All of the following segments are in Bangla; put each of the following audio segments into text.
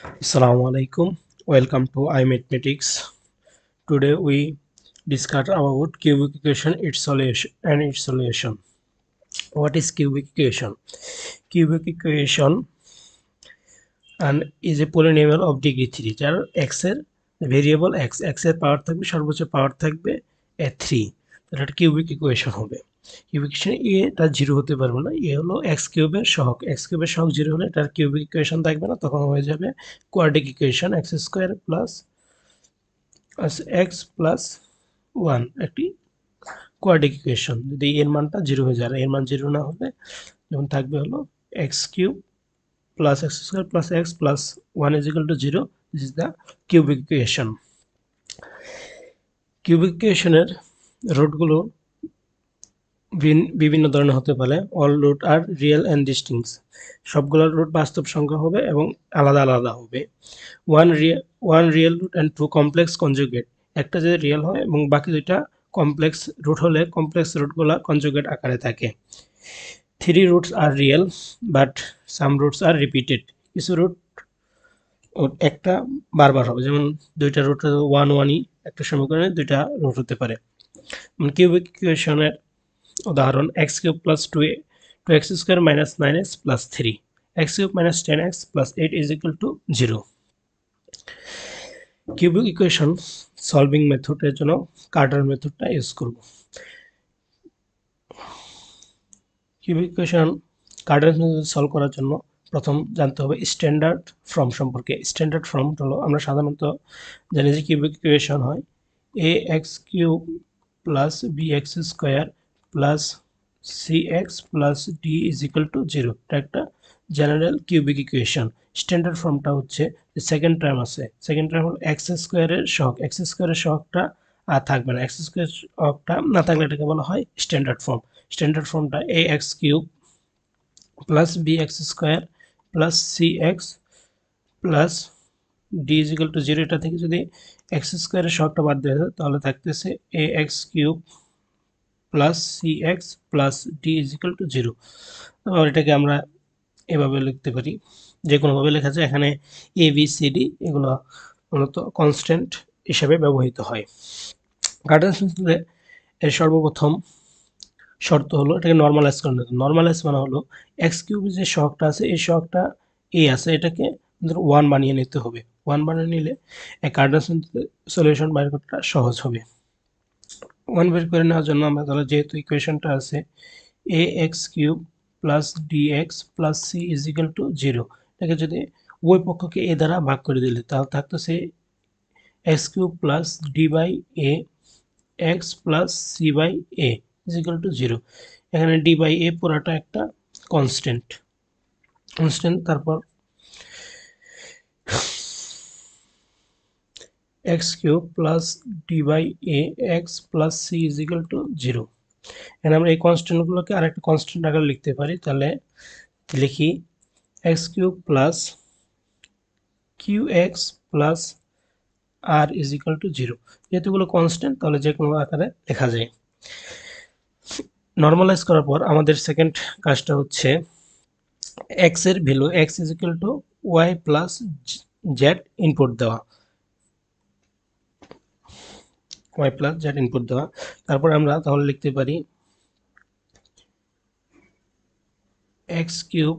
Assalamu alaikum. Welcome to iMathematics. Today we discuss about cubic equation, its solution. What is cubic equation? Cubic equation and is a polynomial of degree 3 যার x এর ভেরিয়েবল x এর পাওয়ার থাকবে সর্বোচ্চ পাওয়ার থাকবে 3 তাহলে এটা কিউবিক ইকুয়েশন হবে। কিউবিক ইকুয়েশন এটা 0 হতে পারবে না, হলো x কিউবের সহগ, x কিউবের সহগ 0 হলে এটার কিউবিক ইকুয়েশন থাকবে না, তখন হয়ে যাবে কোয়াড্রিক equation x square plus x plus 1 একটি কোয়াড্রিক ইকুয়েশন। যদি এর মানটা 0 হয়ে যায়, এর মান 0 না হলে যেমন থাকবে হলো x cube plus x square plus x plus 1 is equal to 0. This is the cubic equation. Cubic ইকুয়েশনের রুটগুলো বিভিন্ন ধরনের হতে পারে। All root are real and distinct, সবগুলোর রুট বাস্তব সংখ্যা হবে এবং আলাদা আলাদা হবে। One real root and two complex conjugate, একটা যদি রিয়েল হয় এবং বাকি দুইটা কমপ্লেক্স রুট হলে কমপ্লেক্স রুটগুলো কনজুগেট আকারে থাকে। 3 roots are real but some roots are repeated, কিছু রুট একটা বারবার হবে, যেমন দুইটা রুট 1 1ই একটা সমীকরণে দুইটা রুট হতে পারে। কিউবিক ইকুয়েশনের উদাহরণ x cube plus 2x square minus 9x plus 3, x cube minus 10x plus 8 is equal to 0। Cubic equation solving মেথডের জন্য কার্টার মেথডটা ইউজ করব। Cubic equation Carter method solve করার জন্য প্রথম জানতে হবে স্ট্যান্ডার্ড ফর্ম সম্পর্কে। স্ট্যান্ডার্ড ফর্ম হলো, আমরা সাধারণত জানি যে কিউবিক ইকুয়েশন হয় ax cube plus bx square plus cx plus d is equal to 0। এটা একটা জেনারেল কিউবিক ইকুয়েশন। স্ট্যান্ডার্ড ফর্মটা হচ্ছে যে সেকেন্ড টার্ম আছে, সেকেন্ড টার্ম হলো এক্স স্কোয়ারের সহগ, এক্স স্কোয়ারের সহগটা আর থাকবে না, এক্স স্কোয়ার সহগটা না থাকলে এটাকে বলা হয় স্ট্যান্ডার্ড ফর্ম। স্ট্যান্ডার্ড ফর্মটা ax cube plus bx square plus cx plus d is equal to 0। এটা থেকে যদি এক্স স্কোয়ারের সহগটা বাদ দেওয়া যায় তাহলে থাকতেছে ax cube plus cx plus d is equal to 0। তারপর এটাকে আমরা এভাবে লিখতে পারি, যে কোনোভাবে লেখা যায়। এখানে এ বি সি ডি এগুলো মূলত কনস্ট্যান্ট হিসাবে ব্যবহৃত হয়। কার্টেন সিস্টেমে এর সর্বপ্রথম শর্ত হলো এটাকে নর্মালাইজ করে নিতে। নর্মালাইজ মানে হলো এক্স কিউবের যে সহগটা আছে এই সহগটা এ আছে, এটাকে 1 বানিয়ে নিতে হবে। 1 বানিয়ে নিলে এই কার্টেন সলিউশন বাইর করাটা সহজ হবে। 1 বের করে নেওয়ার জন্য আমরা তাহলে যেহেতু ইকুয়েশনটা আছে a x cube plus dx plus c is equal to 0, এটাকে যদি উভয় পক্ষকে এ দ্বারা ভাগ করে দিলে তাহলে থাকতেছে x cube plus d by a x plus c by a is equal to 0। এখানে ডি বাই এ পুরাটা একটা কনস্ট্যান্ট, তারপর x cube plus d by a x plus c is equal to 0। এখানে আমরা এই কনস্ট্যান্টগুলোকে আরেকটা কনস্ট্যান্ট আকারে লিখতে পারি। তাহলে লিখি x cube plus q x plus r is equal to 0। যেহেতু এগুলো কনস্ট্যান্ট তাহলে যে কোনো আকারে লেখা যায়। নর্মালাইজ করার পর আমাদের সেকেন্ড কাজটা হচ্ছে এক্স এর value x is equal to y plus z input দেওয়া, ওয়াই প্লাস জেড ইনপুট দেওয়া। তারপর আমরা তাহলে লিখতে পারি x cube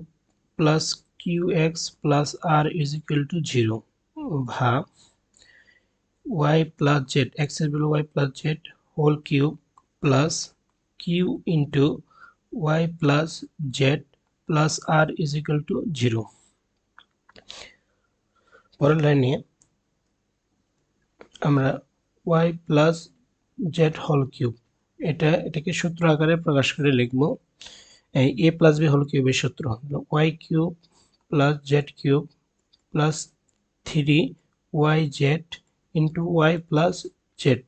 plus q x plus r is equal to 0 ভাগ ওয়াই প্লাস জেড, এক্স এর value y plus z whole cube plus q into y plus z plus r is equal to 0। পরের লাইনে আমরা y plus z whole cube এটাকে সূত্র আকারে প্রকাশ করে লিখব। এই এ প্লাস বি হোল কিউবের সূত্র y cube plus z cube plus 3 y z into y plus z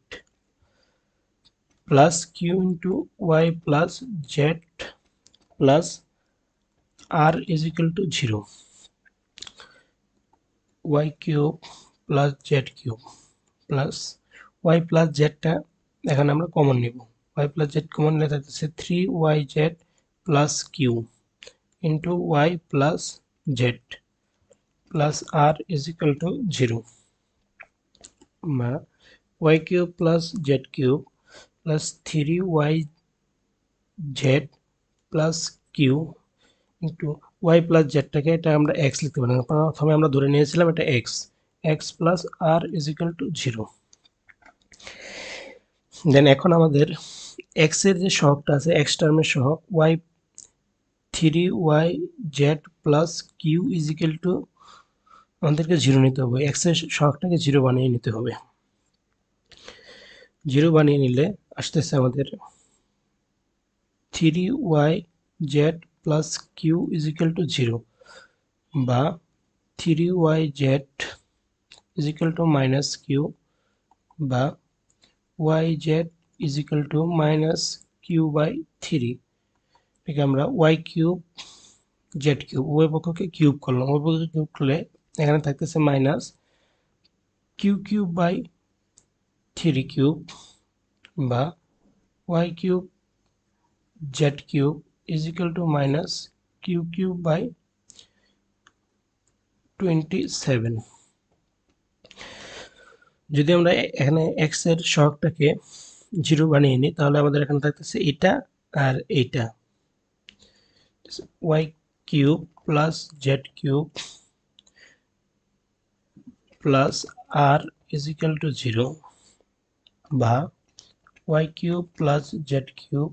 plus q into y plus z plus r is equal to 0। Y cube plus z cube plus y plus জেডটা এখানে আমরা কমন নিব, ওয়াই প্লাস জেড কমন নিলে থাকতেছে 3ওয়াই z plus q into y plus z plus r is equal to 0 বা y cube plus z cube plus 3y z plus q into y plus জেডটাকে এটা আমরা এক্স লিখতে পারি। প্রথমে আমরা ধরে নিয়েছিলাম এটা x, x plus r is equal to 0। Then এখন আমাদের এক্স এর যে সহগটা আছে, এক্স টার্মের সহগ y 3y z plus q is equal to আমাদেরকে 0 নিতে হবে, এক্স এর সহগটাকে 0 বানিয়ে নিতে হবে। 0 বানিয়ে নিলে আসতেছে আমাদের 3y z plus q is equal to 0 বা 3y z is equal to minus q বা y z is equal to minus q by 3। এটাকে আমরা ওয়াই কিউব জেড কিউব উভয় পক্ষকে কিউব করলাম, উভয় পক্ষকে কিউব করলে এখানে থাকতেছে minus q cube by 3 cube বা y cube z cube is equal to minus q cube by 27। যদি আমরা এখানে এক্স এর সহগটাকে 0 বানিয়ে নিই তাহলে আমাদের এখানে থাকতেছে এটা আর এইটা, y cube plus z cube plus r is equal to 0 বা y cube plus z cube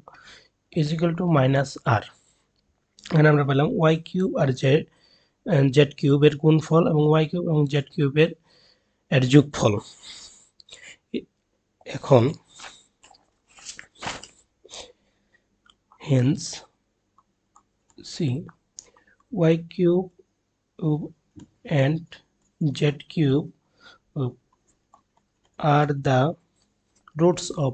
is equal to minus r. এখানে আমরা পেলাম ওয়াই কিউব আর জেড কিউবের গুণফল এবং ওয়াই কিউব এবং জেড কিউবের যোগফল। এখন hence see y cube and z cube are the roots of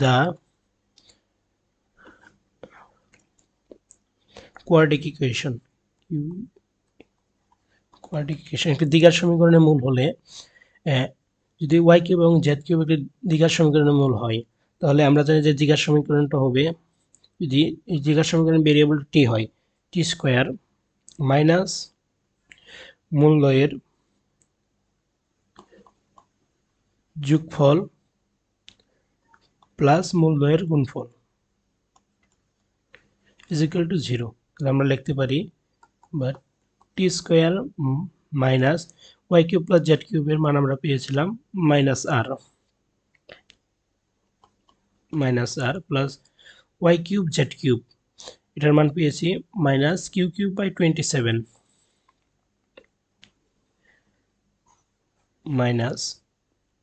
the quadratic equation। quadratic equation একটি দ্বিঘাত সমীকরণের মূল হলে যদি y কিউব এবং z কিউব একটি দ্বিঘাত সমীকরণের মূল হয় তাহলে আমরা জানি যে দ্বিঘাত সমীকরণটা হবে, যদি এই দ্বিঘাত সমীকরণ ভেরিয়েবল t হয়, t স্কয়ার মাইনাস মূলদ্বয়ের যোগফল প্লাস মূলদ্বয়ের গুণফল ইজ ইকুয়াল টু 0। তাহলে আমরা লিখতে পারি বা t square minus y cube plus z কিউবের মান আমরা পেয়েছিলাম minus r plus y cube z cube এটার মান পেয়েছি minus q cube by 27 minus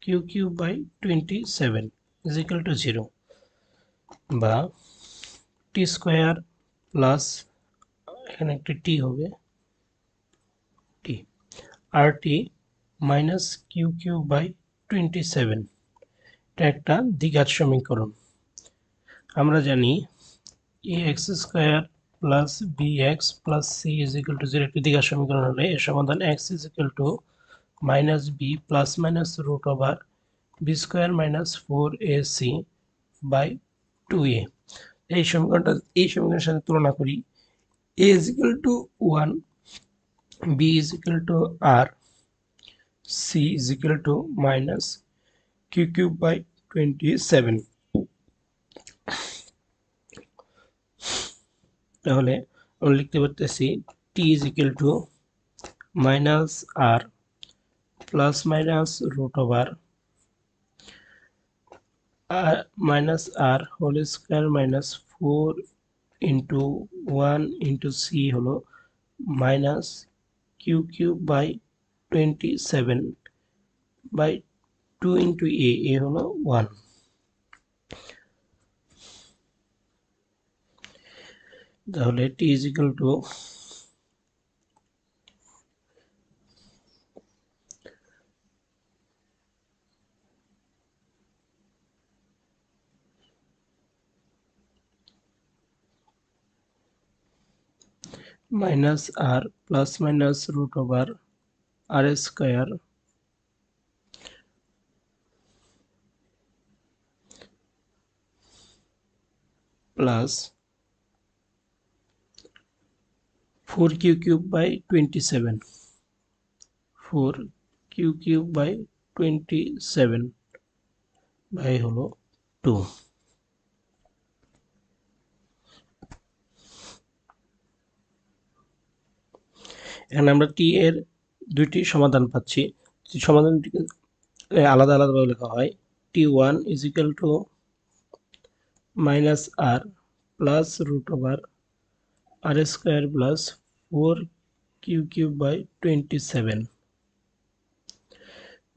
q cube by 27 is equal to 0 বা টি স্কোয়ার প্লাস এখানে একটি টি হবে t r t minus q cube by 27। এটা একটা দ্বিঘাত সমীকরণ। আমরা জানি a x square plus b x plus c is equal to 0 একটি দ্বিঘাত সমীকরণ হলে এর সমাধান x is equal to minus b plus minus root over b square minus 4ac by 2a। এই সমীকরণের সাথে তুলনা করি, a is equal to 1, b is equal to r, c is equal to minus q cube by 27। তাহলে আমরা লিখতে পারতেছি t is equal to minus r plus minus root over minus r whole square minus 4 into 1 into c হলো minus q cube by 27 by 2 into a হলো 1। তাহলে t is equal to minus r plus minus root over r square plus 4q cube by 27, 4q cube by 27 by হলো 2। এখানে আমরা টি এর দুইটি সমাধান পাচ্ছি, সমাধানটিকে আলাদা আলাদাভাবে লেখা হয়। t1 is equal to minus r plus root over r square plus 4q cube by 27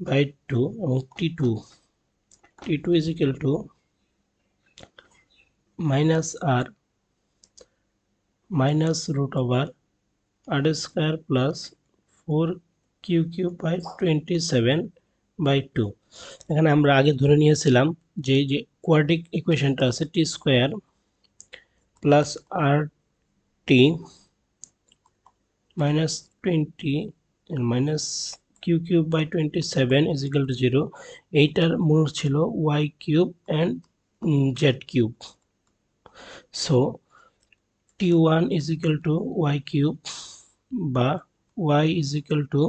by 2 এবং t2 is equal to minus r minus root over r square plus 4q cube by 27 by 2। এখানে আমরা আগে ধরে নিয়েছিলাম যে কোয়াড্রিক ইকুয়েশনটা আছে টি square plus R T minus 20 minus q cube by 27 is equal to 0। এইটার মূল ছিল y cube and z cube। so t1 is equal to y cube বা y is equal to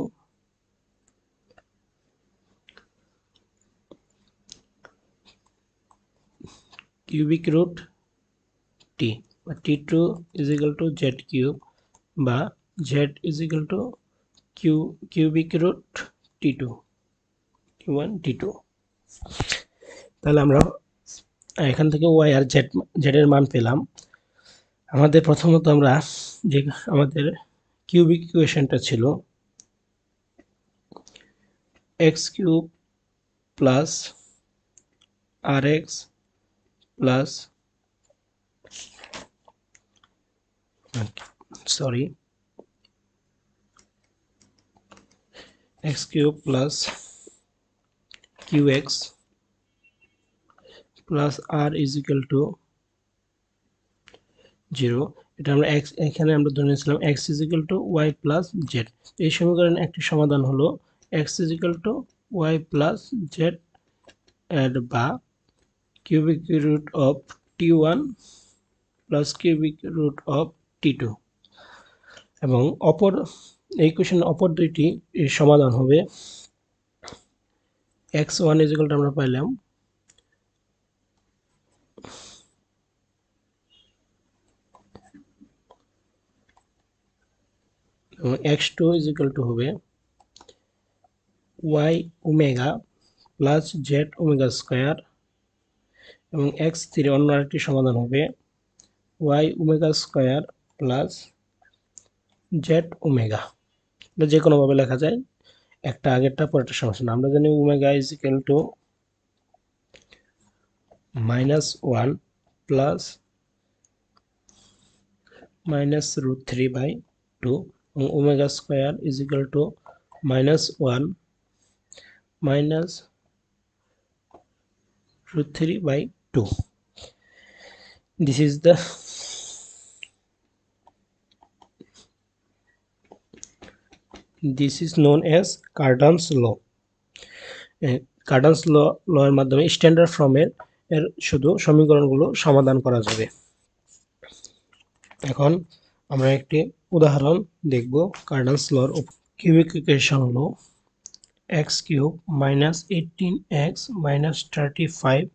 cubic root t বা t2 is equal to z cube বা z is equal to cubic root t2 t1 t2। তাহলে আমরা এখান থেকে y আর z এর মান পেলাম। আমাদের প্রথমত আমরা যে আমাদের কিউবিক ইকুয়েশনটা ছিল x cube plus r x plus x cube plus q x plus r is equal to 0। এটা আমরা এখানে আমরা ধরে নিয়েছিলাম x is equal to y plus z. এই সমীকরণের একটি সমাধান হলো x is equal to y plus z বা cubic root of t1 plus cubic root of t2 এবং অপর এই ইকুয়েশন অপর দুইটি এর সমাধান হবে x1 ইজ ইকুয়াল টু আমরা পাইলাম এবং x2 ইজ ইকুয়াল টু হবে y omega plus Z omega square এবং x3 অন্য আরেকটি সমাধান হবে y omega square plus Z omega. এটা যে কোনোভাবে লেখা যায়, একটা আগেরটা পরেরটা সমস্যা না। আমরা জানি omega is equal to -1 plus -√3/2 এবং omega square is equal to -1 -√3/2। This is known as Cardan's law। কার্ডানস ল এর মাধ্যমে স্ট্যান্ডার্ড ফর্মের শুধু সমীকরণগুলো সমাধান করা যাবে। এখন আমরা একটি উদাহরণ দেখব কার্ডানস লর। কিউবিক ইকুয়েশন হলো x cube minus 18x minus 35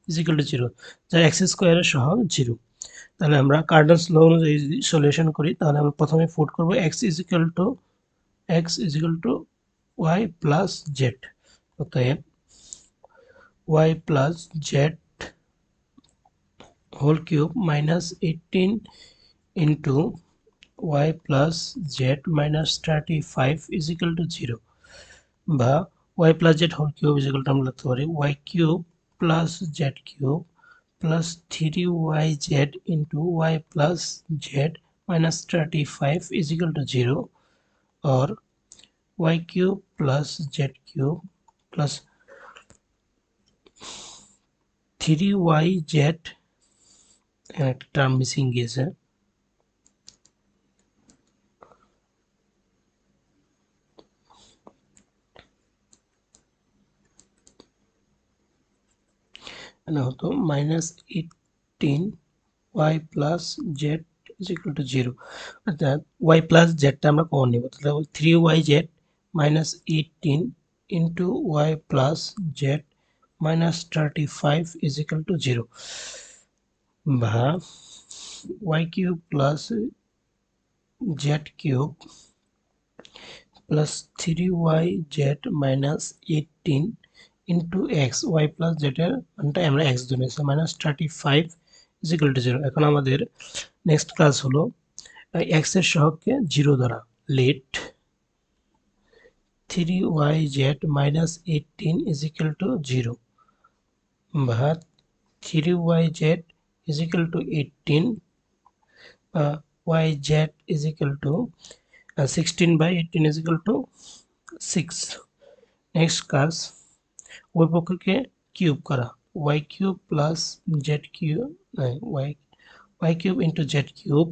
is equal to 0, যা x স্কোয়ারের সহগ 0। তাহলে আমরা কার্ডানস ল অনুযায়ী যদি সলিউশন করি তাহলে আমরা প্রথমে পুট করব x is equal to y plus z. অতএব y plus z whole cube minus 18 into y plus z minus 35 is equal to 0 বা y plus z whole cube is equal to আমরা লিখতে পারি y cube plus z cube plus 3yz into y plus z minus 35 is equal to 0 और y cube plus z cube plus 3yz একটা টার্ম মিসিং গিয়েছে হতো -18y plus Z is equal to 0, অর্থাৎ y প্লাস জেডটা আমরা কমন নেব, তাহলে 3yz minus 18 into y plus z minus 35 is equal to 0, বা y cube plus z cube plus 3yz minus 18 into x, y plus জেডের মানটা আমরা এক্স ধরে নিয়েছি, মাইনাস 35 ইজ ইকুয়াল টু 0। এখন আমাদের নেক্সট ক্লাস হলো এক্স এর সহগকে 0 ধরা। Let 3yz minus 18 is equal to 0, বা 3yz is equal to 18, yz is equal to 16 by 18 is equal to 6। Next class ওই পক্ষকে কিউব করা, y cube plus z cube, y cube into z cube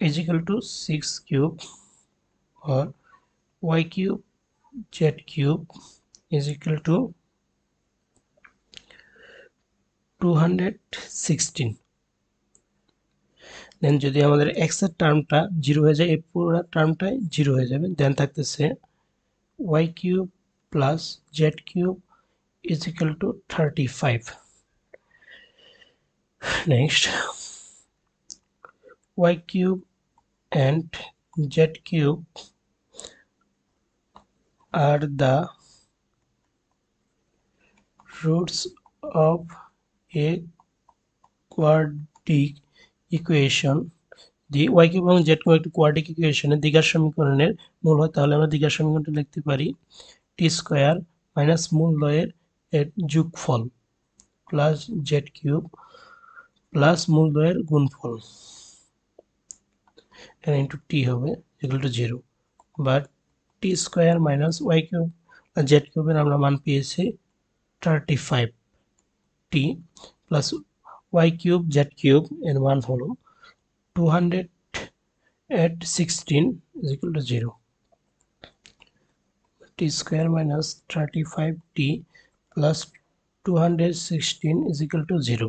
is equal to 6 cube, or y cube z cube is equal to 216। দেন যদি আমাদের x এর টার্মটা 0 হয়ে যায়, এই পুরো টার্মটাই 0 হয়ে যাবে, দেন থাকতেছে y cube plus z cube is equal to 35। Next y cube and z cube are the roots of a quadratic equation। The y cube এবং z কিউব একটি কোয়াড্রিক ইকুয়েশনের দ্বিঘাত সমীকরণের মূল হয়, তাহলে আমরা দ্বিঘাত সমীকরণটা লিখতে পারি টি স্কয়ার মাইনাস মূলদ্বয়ের এর যোগফল প্লাস z কিউব প্লাস মূলদ্বয়ের গুণফল ইন্টু টি হবে ইকুয়াল টু 0, বা t square minus y cube z কিউবের আমরা মান পেয়েছি 35 t, plus y cube z cube এর মান হলো 216 is equal to 0, t square minus 35t plus 216 is equal to 0।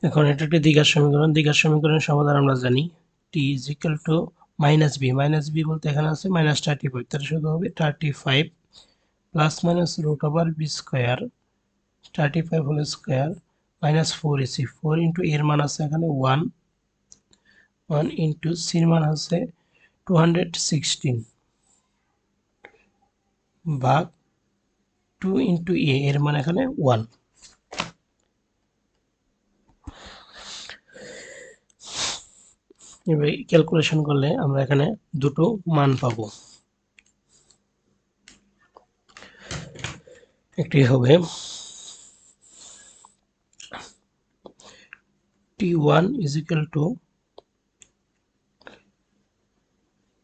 এখন এটা একটি দ্বিঘাত সমীকরণ, দ্বিঘাত সমীকরণের সমাধান আমরা জানি t is equal to minus b বলতে এখানে আছে মাইনাস 35, তাহলে শুধু হবে 35 plus minus root over b square 35 whole square minus 4ac, 4 into এর মান আছে এখানে 1 ইন্টু সির মান আছে 216 ভাগ 2 ইন্টু এর মান এখানে 1। এবার ক্যালকুলেশন করলে আমরা এখানে দুটো মান পাবো, একটি হবে t1 is equal to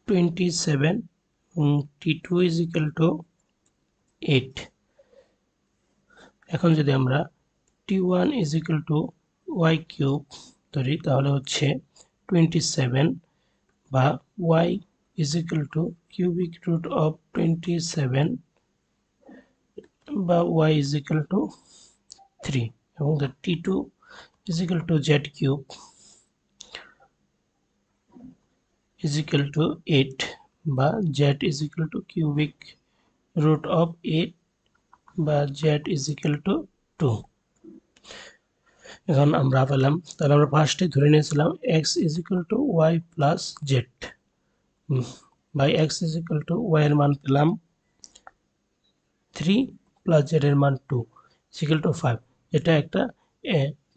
27 এবং t2 is equal to 8। এখন যদি আমরা t1 is equal to y cube ধরি, তাহলে হচ্ছে 27, বা y is equal to cubic root of 27, বা y is equal to 3, এবং the t2 is equal to z cube is equal to 8, বা z is equal to cubic root of 8, বা z is equal to 2। এখন আমরা পেলাম, তাহলে আমরা ফার্স্টে ধরে নিয়েছিলাম x is equal to y plus z, by x is equal to y এর মান পেলাম 3 প্লাস z এর মান 2 is equal to 5। এটা একটা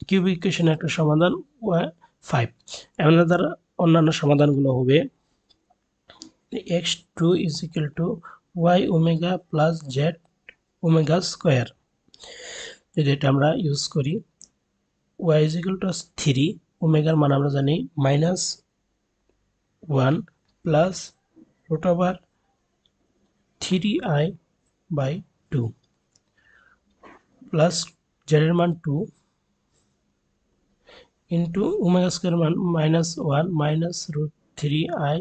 কিউবিক ইকুয়েশনের একটা সমাধান 5। আমাদের অন্যান্য সমাধানগুলো হবে x2 is equal to y omega plus z omega square. যদি এটা আমরা ইউজ করি y is equal to 3, ওমেগার মান আমরা জানি -1 plus root over 3i by 2 plus z এর মান 2 ইন্টু ওমেগা স্কোয়ার মান -1 minus root 3i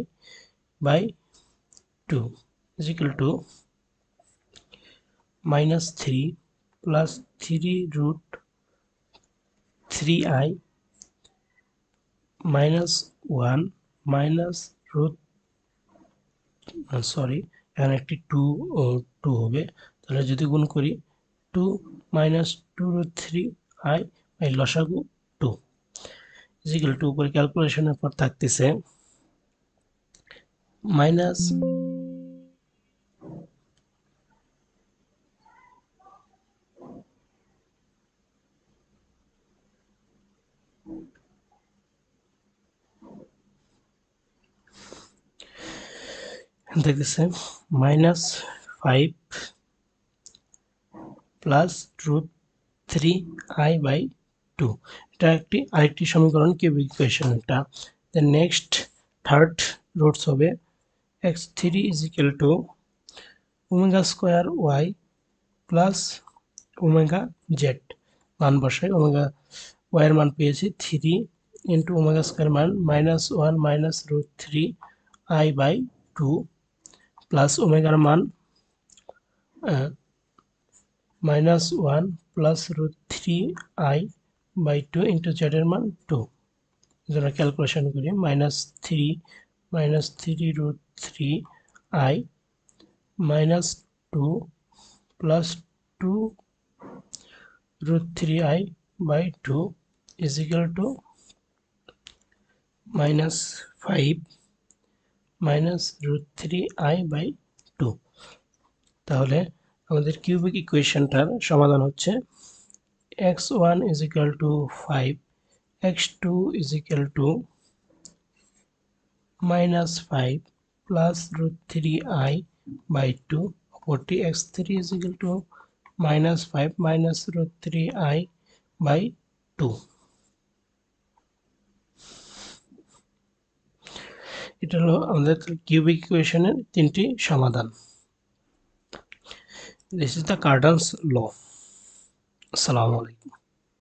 by 2 is equal to -3 plus 3 root 3i minus 1 minus root sorry এখানে একটি 2 হবে, তাহলে যদি গুণ করি 2 মাইনাস 2 রুট 3i বাই লসাগু 2 ইজিক্যাল টু উপরে ক্যালকুলেশনের পর থাকতেছে মাইনাস দেখতেছে minus 5 plus root 3i by 2, এটা আরেকটি সমীকরণ কিউবিক ইকুয়েশন। এটা দেন নেক্সট থার্ড রুটস হবে x3 is equal to omega square y plus omega z, মান বসাই ওমেগা y এর মান পেয়েছি 3 ইন্টু ওমেগা স্কোয়ার মান minus 1 minus root 3i by 2 plus ওমেগার মান minus 1 plus root 3i by 2 into z এর মান 2, যেটা ক্যালকুলেশন করি minus 3 root 3i minus 2 plus 2 root 3i by 2 is equal to minus 5 minus root 3i by 2। তাহলে আমাদের কিউবিক ইকুয়েশনটার সমাধান হচ্ছে x1 is equal to 5, x2 is equal to minus 5 plus root 3i by 2, অপরটি x3 is equal to minus 5 minus root 3i by 2। এটা হলো আমাদের কিউবিক ইকুয়েশনের তিনটি সমাধান। This is the Cardan's law. Assalamu alaikum.